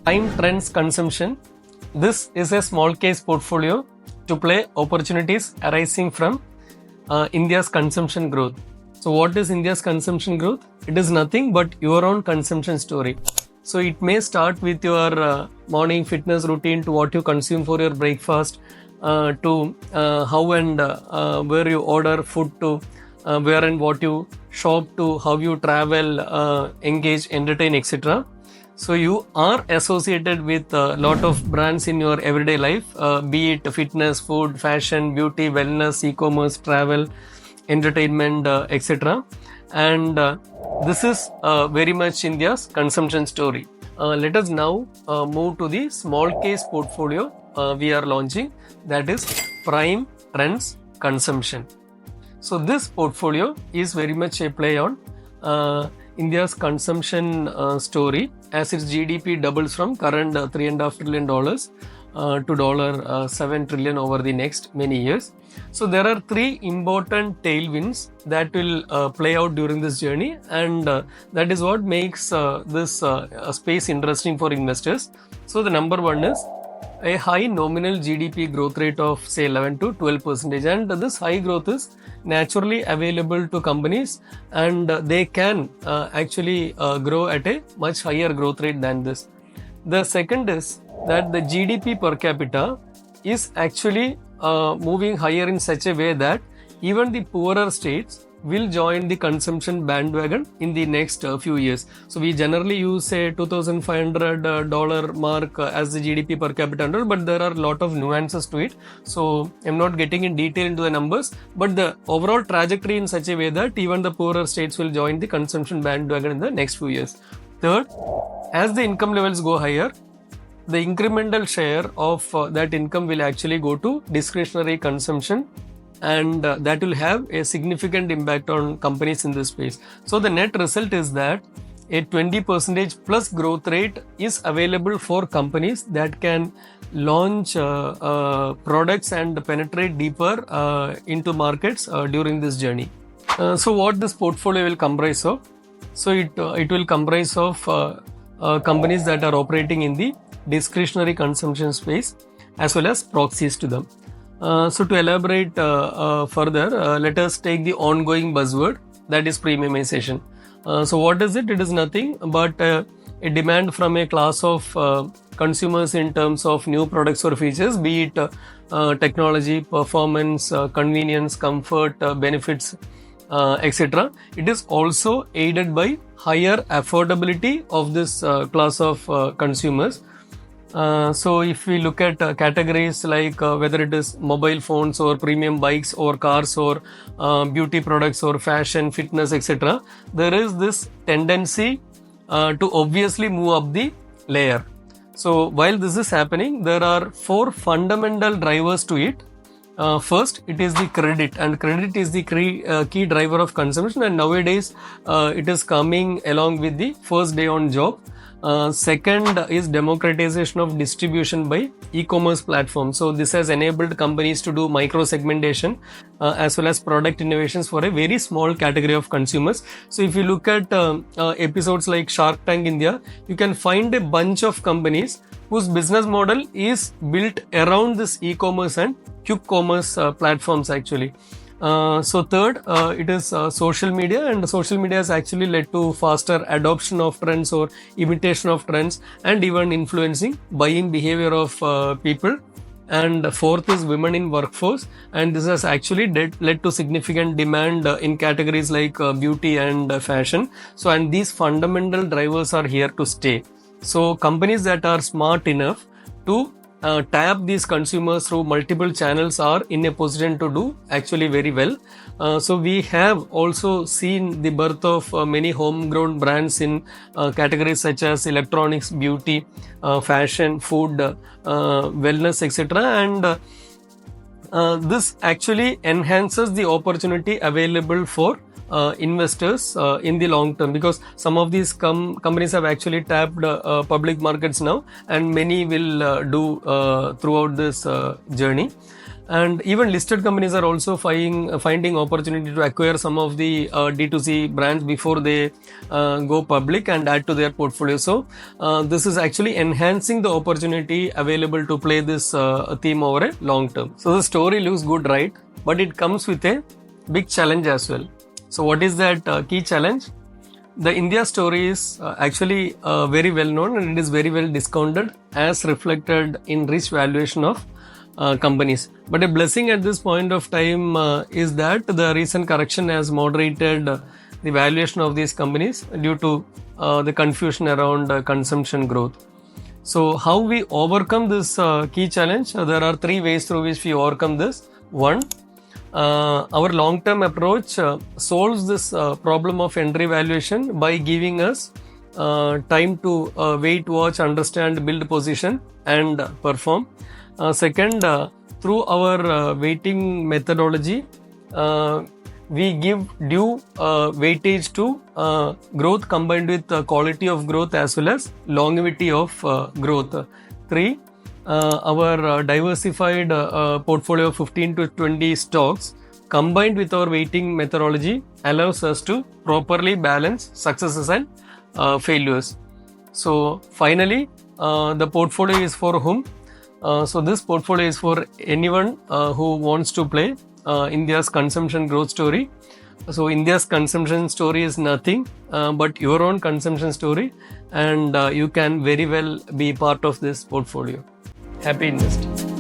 Time trends consumption. This is a small case portfolio to play opportunities arising from India's consumption growth. So what is India's consumption growth? It is nothing but your own consumption story. So it may start with your morning fitness routine, to what you consume for your breakfast, to how and where you order food, to where and what you shop, to how you travel, engage, entertain, etc. So you are associated with a lot of brands in your everyday life, be it fitness, food, fashion, beauty, wellness, e-commerce, travel, entertainment, etc. And this is very much India's consumption story. Let us now move to the small case portfolio we are launching, that is Prime Trends Consumption. So this portfolio is very much a play on India's consumption story, as its GDP doubles from current $3.5 trillion to $7 trillion over the next many years. So there are three important tailwinds that will play out during this journey, and that is what makes this space interesting for investors. So the number one is a high nominal GDP growth rate of say 11 to 12%, and this high growth is naturally available to companies, and they can actually grow at a much higher growth rate than this. The second is that the GDP per capita is actually moving higher in such a way that even the poorer states will join the consumption bandwagon in the next few years. So we generally use say $2,500 mark as the GDP per capita number, but there are a lot of nuances to it. So I'm not getting in detail into the numbers, but the overall trajectory in such a way that even the poorer states will join the consumption bandwagon in the next few years. Third, as the income levels go higher, the incremental share of that income will actually go to discretionary consumption, and that will have a significant impact on companies in this space. So the net result is that a 20% plus growth rate is available for companies that can launch products and penetrate deeper into markets during this journey. So what this portfolio will comprise of? So it will comprise of companies that are operating in the discretionary consumption space as well as proxies to them. So to elaborate further, let us take the ongoing buzzword, that is premiumization. So what is it? It is nothing but a demand from a class of consumers in terms of new products or features, be it technology, performance, convenience, comfort, benefits, etc. It is also aided by higher affordability of this class of consumers. So if we look at categories like whether it is mobile phones or premium bikes or cars or beauty products or fashion, fitness, etc., there is this tendency to obviously move up the layer. So while this is happening, there are four fundamental drivers to it. First, it is the credit, and credit is the key driver of consumption, and nowadays it is coming along with the first day on job. Second is democratization of distribution by e-commerce platforms. So this has enabled companies to do micro segmentation as well as product innovations for a very small category of consumers. So if you look at episodes like Shark Tank India, you can find a bunch of companies whose business model is built around this e-commerce and quick commerce platforms actually. So third, it is social media, and social media has actually led to faster adoption of trends or imitation of trends, and even influencing buying behavior of people. And fourth is women in workforce, and this has actually led to significant demand in categories like beauty and fashion. So, and these fundamental drivers are here to stay. So companies that are smart enough to tap these consumers through multiple channels are in a position to do actually very well. So we have also seen the birth of many homegrown brands in categories such as electronics, beauty, fashion, food, wellness, etc. And this actually enhances the opportunity available for investors in the long term, because some of these companies have actually tapped public markets now, and many will do throughout this journey. And even listed companies are also finding opportunity to acquire some of the D2C brands before they go public and add to their portfolio. So this is actually enhancing the opportunity available to play this theme over a long term. So the story looks good, right? But it comes with a big challenge as well. So what is that key challenge? The India story is actually very well known, and it is very well discounted as reflected in rich valuation of companies. But a blessing at this point of time is that the recent correction has moderated the valuation of these companies due to the confusion around consumption growth. So how we overcome this key challenge? There are three ways through which we overcome this. One, our long-term approach solves this problem of entry valuation by giving us time to wait, watch, understand, build position and perform. Second, through our weighting methodology, we give due weightage to growth combined with quality of growth as well as longevity of growth. Three, our diversified portfolio of 15 to 20 stocks combined with our weighting methodology allows us to properly balance successes and failures. So finally, the portfolio is for whom? So this portfolio is for anyone who wants to play India's consumption growth story. So India's consumption story is nothing but your own consumption story, and you can very well be part of this portfolio. Happy investing.